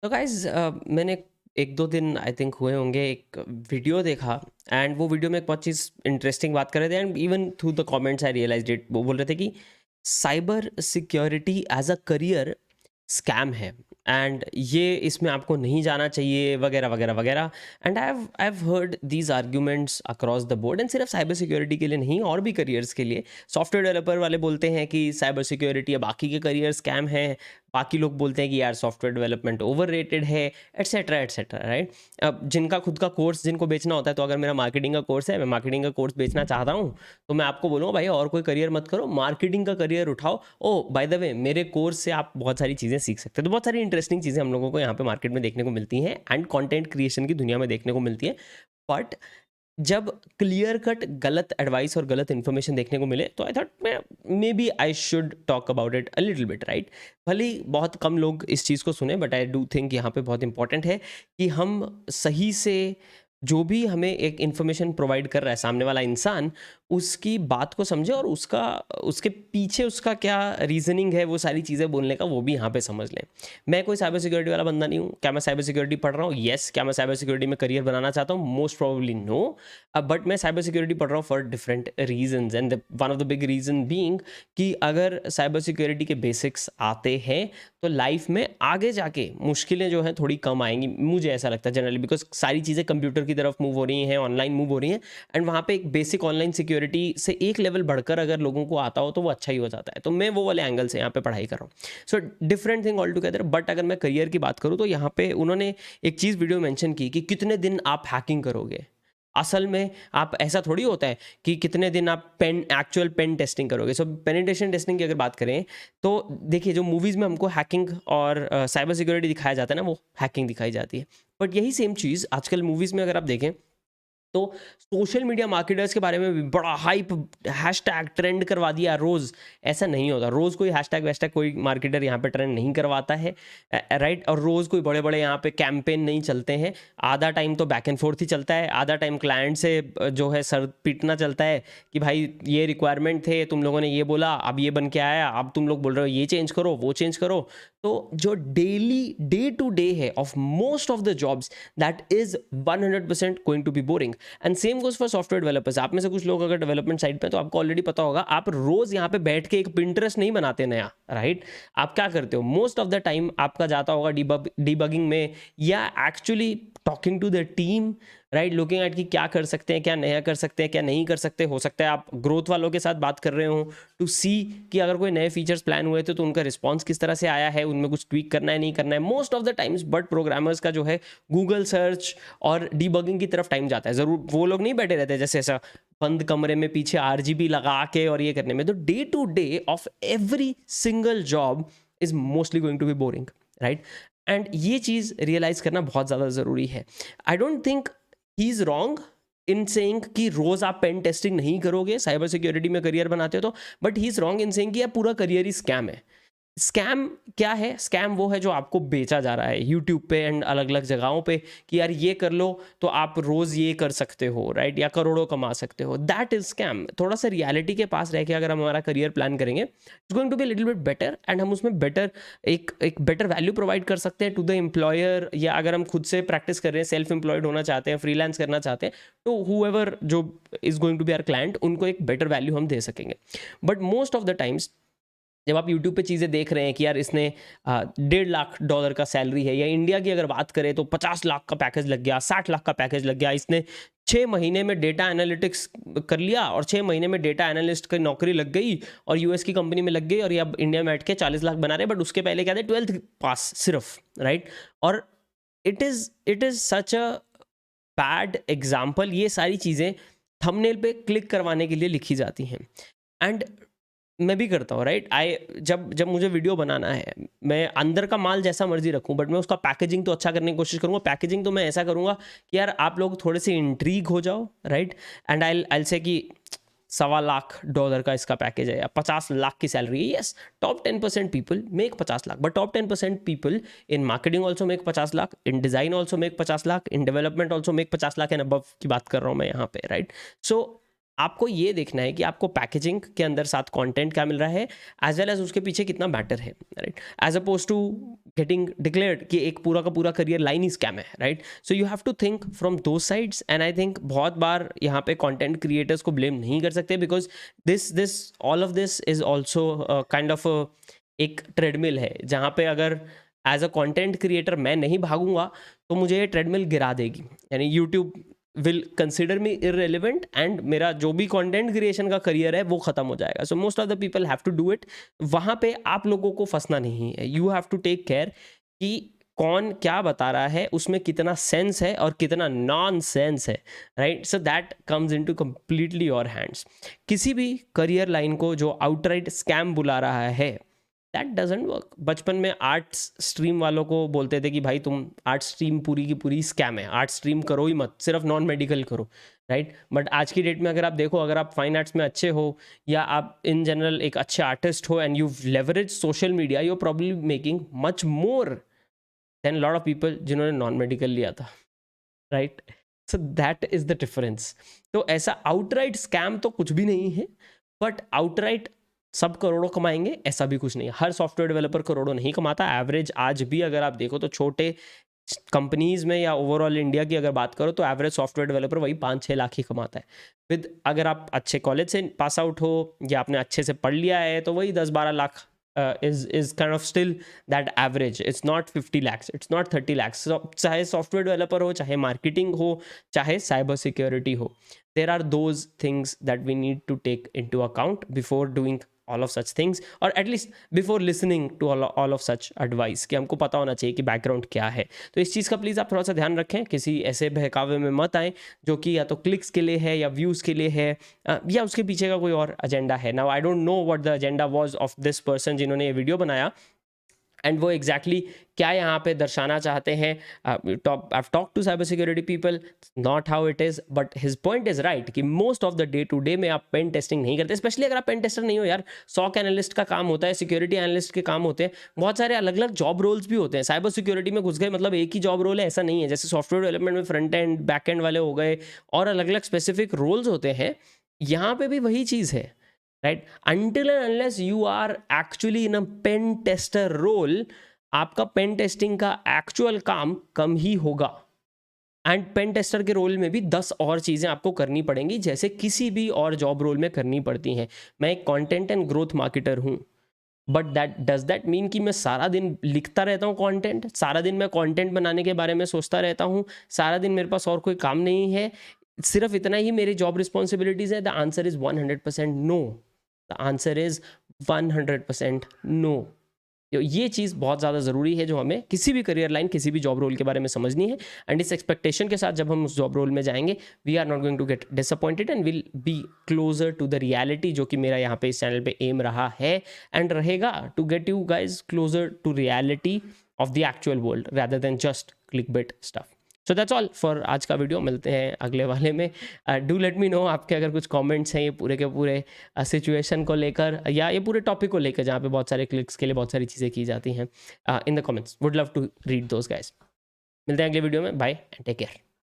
तो गाइज मैंने एक दो दिन आई थिंक हुए होंगे एक वीडियो देखा। एंड वो वीडियो में एक बहुत चीज़ इंटरेस्टिंग बात कर रहे थे and even through the comments I realised it. वो बोल रहे थे कि cyber security as a career scam है एंड ये इसमें आपको नहीं जाना चाहिए वगैरह वगैरह वगैरह। And I have heard these arguments across the board and सिर्फ साइबर सिक्योरिटी के लिए नहीं, और भी करियर्स के लिए। सॉफ्टवेयर डेवलपर वाले बोलते हैं कि साइबर सिक्योरिटी या बाकी के करियर स्कैम है, बाकी लोग बोलते हैं कि यार सॉफ्टवेयर डेवलपमेंट ओवररेटेड है, एटसेट्रा एटसेट्रा, राइट। अब जिनका खुद का कोर्स जिनको बेचना होता है, तो अगर मेरा मार्केटिंग का कोर्स है, मैं मार्केटिंग का कोर्स बेचना चाहता हूँ, तो मैं आपको बोलूँगा भाई और कोई करियर मत करो, मार्केटिंग का करियर उठाओ। ओ बाय द वे, मेरे कोर्स से आप बहुत सारी चीज़ें सीख सकते हैं। तो बहुत सारी इंटरेस्टिंग चीज़ें हम लोगों को यहाँ पे मार्केट में देखने को मिलती हैं एंड कंटेंट क्रिएशन की दुनिया में देखने को मिलती है। बट जब क्लियर कट गलत एडवाइस और गलत इन्फॉर्मेशन देखने को मिले, तो आई थॉट मैं maybe I should talk about it a little bit, right. भले ही बहुत कम लोग इस चीज़ को सुने, बट आई डू थिंक यहाँ पे बहुत इंपॉर्टेंट है कि हम सही से जो भी हमें एक इन्फॉर्मेशन प्रोवाइड कर रहा है सामने वाला इंसान, उसकी बात को समझे और उसका उसके पीछे उसका क्या रीजनिंग है वो सारी चीज़ें बोलने का, वो भी यहाँ पे समझ लें। मैं कोई साइबर सिक्योरिटी वाला बंदा नहीं हूँ। क्या मैं साइबर सिक्योरिटी पढ़ रहा हूँ? येस। क्या मैं साइबर सिक्योरिटी में करियर बनाना चाहता हूँ? Most probably no. बट मैं साइबर सिक्योरिटी पढ़ रहा हूँ for different reasons and one of the big reason being कि अगर साइबर सिक्योरिटी के बेसिक्स आते हैं तो लाइफ में आगे जाके मुश्किलें जो हैं थोड़ी कम आएंगी, मुझे ऐसा लगता है जनरली, बिकॉज सारी चीज़ें कंप्यूटर की तरफ मूव हो रही हैं, ऑनलाइन मूव हो रही हैं। एंड वहाँ पे एक बेसिक ऑनलाइन सिक्योरिटी से एक लेवल बढ़कर अगर लोगों को आता हो तो वो अच्छा ही हो जाता है। तो मैं वो वाले एंगल से यहाँ पे पढ़ाई कर रहा हूँ। So different thing all together. But अगर मैं करियर की बात करूँ तो यहाँ पे उन्होंने एक चीज़ वीडियो मेंशन की कि कितने दिन आप हैकिंग करोगे। असल में आप ऐसा थोड़ी होता है कि कितने दिन आप एक्चुअल पेन टेस्टिंग करोगे। सो पेनिटेशन टेस्टिंग की अगर बात करें तो देखिए, जो मूवीज़ में हमको हैकिंग और साइबर सिक्योरिटी दिखाया जाता है ना, वो हैकिंग दिखाई जाती है। बट यही सेम चीज़ आजकल मूवीज़ में अगर आप देखें तो सोशल मीडिया मार्केटर्स के बारे में भी बड़ा हाइप, हैशटैग ट्रेंड करवा दिया रोज़। ऐसा नहीं होता, रोज़ कोई हैशटैग वैशटैग कोई मार्केटर यहाँ पे ट्रेंड नहीं करवाता है, राइट। और रोज़ कोई बड़े बड़े यहाँ पे कैंपेन नहीं चलते हैं। आधा टाइम तो बैक एंड फोर्थ ही चलता है, आधा टाइम क्लाइंट से जो है सर पीटना चलता है कि भाई ये रिक्वायरमेंट थे, तुम लोगों ने ये बोला, अब ये बन के आया, अब तुम लोग बोल रहे हो ये चेंज करो वो चेंज करो। तो जो डेली डे टू डे है of most of the jobs, that is 100% going to be boring. And same goes for software developers. आप में से कुछ लोग अगर डेवलपमेंट साइड पे हैं, तो आपको ऑलरेडी पता होगा, आप रोज यहाँ पे बैठ के एक पिंटरेस्ट नहीं बनाते नया, राइट। आप क्या करते हो मोस्ट ऑफ द टाइम? आपका जाता होगा डीबगिंग में, या actually talking to the team, right, looking at कि क्या कर सकते हैं, क्या नया कर सकते हैं, क्या नहीं कर सकते। हो सकता है आप ग्रोथ वालों के साथ बात कर रहे हो टू सी कि अगर कोई नए फीचर्स प्लान हुए थे तो उनका रिस्पॉन्स किस तरह से आया है, उनमें कुछ ट्वीक करना है नहीं करना है most of the times. But programmers का जो है गूगल सर्च और डीबगिंग की तरफ टाइम जाता है। ज़रूर वो लोग नहीं बैठे रहते जैसे ऐसा बंद कमरे में पीछे आरजीबी लगा के और ये करने में। तो day to day of every single job is mostly going to be boring, right. And ये चीज़ रियलाइज़ करना बहुत ज़्यादा ज़रूरी है। I don't think he is wrong in saying कि रोज़ आप पेन टेस्टिंग नहीं करोगे, साइबर सिक्योरिटी में करियर बनाते हो तो। But he is wrong in saying कि यार पूरा करियर ही स्कैम है। स्कैम क्या है? स्कैम वो है जो आपको बेचा जा रहा है यूट्यूब पे एंड अलग अलग जगहों पे कि यार ये कर लो तो आप रोज ये कर सकते हो, राइट, या करोड़ों कमा सकते हो। That is scam. थोड़ा सा रियलिटी के पास रह के अगर हम हमारा करियर प्लान करेंगे, it's going to be little bit better and हम उसमें बेटर एक बेटर वैल्यू प्रोवाइड कर सकते हैं टू द एम्प्लॉयर। या अगर हम खुद से प्रैक्टिस कर रहे हैं, सेल्फ एम्प्लॉयड होना चाहते हैं, फ्रीलांस करना चाहते हैं, तो हुएवर जो is going to be our client, उनको एक बेटर वैल्यू हम दे सकेंगे। But most of the times जब आप यूट्यूब पे चीज़ें देख रहे हैं कि यार इसने $1.5 लाख का सैलरी है, या इंडिया की अगर बात करें तो 50 लाख का पैकेज लग गया, 60 लाख का पैकेज लग गया, इसने 6 महीने में डेटा एनालिटिक्स कर लिया और 6 महीने में डेटा एनालिस्ट की नौकरी लग गई और यूएस की कंपनी में लग गई, और ये अब इंडिया में बैठ के 40 लाख बना रहे। बट उसके पहले क्या थे? 12th पास सिर्फ, राइट। और it is such a bad example. ये सारी चीज़ें थंबनेल पे क्लिक करवाने के लिए लिखी जाती हैं। एंड मैं भी करता हूँ, राइट। जब जब मुझे वीडियो बनाना है, मैं अंदर का माल जैसा मर्जी रखूँ, बट मैं उसका पैकेजिंग तो अच्छा करने की कोशिश करूँगा। पैकेजिंग तो मैं ऐसा करूँगा कि यार आप लोग थोड़े से इंट्रीग हो जाओ, राइट। एंड आई से कि $1.25 लाख का इसका पैकेज है, या 50 लाख की सैलरी है। Yes, top 10% people make 50 lakh, but top 10% people in marketing also make 50 lakh, in design also make 50 lakh, in development also make 50 lakh and above की बात कर रहा हूँ मैं यहाँ पे, राइट। सो आपको ये देखना है कि आपको पैकेजिंग के अंदर साथ कंटेंट क्या मिल रहा है, एज वेल एज उसके पीछे कितना मैटर है, right, as oppose to getting declared कि एक पूरा का पूरा करियर लाइन ही स्कैम है, right. So you have to think from दो साइड्स, एंड आई थिंक बहुत बार यहाँ पे कंटेंट क्रिएटर्स को ब्लेम नहीं कर सकते, because this all of this is also kind of एक ट्रेडमिल है, जहाँ पे अगर एज अ कंटेंट क्रिएटर मैं नहीं भागूंगा तो मुझे ये ट्रेडमिल गिरा देगी, यानी YouTube will consider me irrelevant and मेरा जो भी कंटेंट क्रिएशन का करियर है वो खत्म हो जाएगा. So most of the people have to do it. वहाँ पे आप लोगों को फंसना नहीं है. You have to take care कि कौन क्या बता रहा है, उसमें कितना सेंस है और कितना नॉन सेंस है, right. So that comes into completely your hands. किसी भी करियर लाइन को जो आउटराइट स्कैम बुला रहा है, दैट डजेंट वर्क. बचपन में आर्ट्स स्ट्रीम वालों को बोलते थे कि भाई तुम आर्ट स्ट्रीम पूरी की पूरी स्कैम है, आर्ट स्ट्रीम करो ही मत, सिर्फ नॉन मेडिकल करो, राइट. बट आज की डेट में अगर आप देखो, अगर आप फाइन आर्ट्स में अच्छे हो या आप इन जनरल एक अच्छे आर्टिस्ट हो and you leverage social media, you are probably making much more than lot of people जिन्होंने नॉन मेडिकल लिया था, right. So that is the difference. तो ऐसा आउटराइट स्कैम तो कुछ भी नहीं है, बट आउटराइट सब करोड़ों कमाएंगे ऐसा भी कुछ नहीं है. हर सॉफ्टवेयर डेवलपर करोड़ों नहीं कमाता. एवरेज आज भी अगर आप देखो तो छोटे कंपनीज में या ओवरऑल इंडिया की अगर बात करो तो एवरेज सॉफ्टवेयर डेवलपर वही 5-6 लाख ही कमाता है. विद अगर आप अच्छे कॉलेज से पास आउट हो या आपने अच्छे से पढ़ लिया है तो वही 10-12 lakh is kind of still that average. It's not 50 lakhs, it's not 30 lakhs. So, चाहे सॉफ्टवेयर डेवलपर हो, चाहे मार्केटिंग हो, चाहे साइबर सिक्योरिटी हो, there are those things that we need to take into account before doing all of such things, or at least before listening to all of such advice, कि हमको पता होना चाहिए कि बैकग्राउंड क्या है. तो इस चीज़ का प्लीज़ आप थोड़ा सा ध्यान रखें, किसी ऐसे बहकावे में मत आए जो कि या तो क्लिक्स के लिए है या व्यूज़ के लिए है या उसके पीछे का कोई और एजेंडा है. Now I don't know what the agenda was of this person जिन्होंने ये वीडियो बनाया, एंड वो एग्जैक्टली क्या यहाँ पे दर्शाना चाहते हैं. I talk to cyber security people, not how it is, but his point is right कि most of the day to day में आप पेन टेस्टिंग नहीं करते, स्पेशली अगर आप पेन टेस्टर नहीं हो यार. SOC एनालिस्ट का काम होता है, सिक्योरिटी एनालिस्ट के काम होते हैं, बहुत सारे अलग अलग जॉब रोल्स भी होते हैं. साइबर सिक्योरिटी में घुस गए मतलब एक ही जॉब रोल है ऐसा नहीं है. जैसे सॉफ्टवेयर डेवलपमेंट में फ्रंट एंड बैक एंड वाले हो गए और अलग अलग स्पेसिफिक रोल्स होते हैं, यहाँ पे भी वही चीज़ है, right. Until and unless you are actually in a pen tester role, आपका पेन टेस्टिंग का एक्चुअल काम कम ही होगा. एंड पेन टेस्टर के रोल में भी 10 और चीज़ें आपको करनी पड़ेंगी, जैसे किसी भी और जॉब रोल में करनी पड़ती हैं. मैं एक कंटेंट एंड ग्रोथ मार्केटर हूँ, बट डज दैट मीन कि मैं सारा दिन लिखता रहता हूँ कंटेंट, सारा दिन मैं कंटेंट बनाने के बारे में सोचता रहता हूँ, सारा दिन मेरे पास और कोई काम नहीं है, सिर्फ इतना ही मेरी जॉब रिस्पॉन्सिबिलिटीज़ है? The answer is 100% no. The answer is 100% no. ये चीज़ बहुत ज़्यादा ज़रूरी है जो हमें किसी भी करियर लाइन, किसी भी जॉब रोल के बारे में समझनी है. एंड इस एक्सपेक्टेशन के साथ जब हम उस जॉब रोल में जाएंगे, we are not going to get disappointed and will be closer to the reality, जो कि मेरा यहाँ पे इस चैनल पे एम रहा है एंड रहेगा, to get you guys closer to reality of the actual world rather than just clickbait stuff. So that's all for आज का वीडियो. मिलते हैं अगले वाले में. डू लेट मी नो आपके अगर कुछ कमेंट्स हैं ये पूरे के पूरे सिचुएशन को लेकर या ये पूरे टॉपिक को लेकर, जहाँ पे बहुत सारे क्लिक्स के लिए बहुत सारी चीज़ें की जाती हैं, in the comments. Would love to read those guys. मिलते हैं अगले वीडियो में. Bye and take care.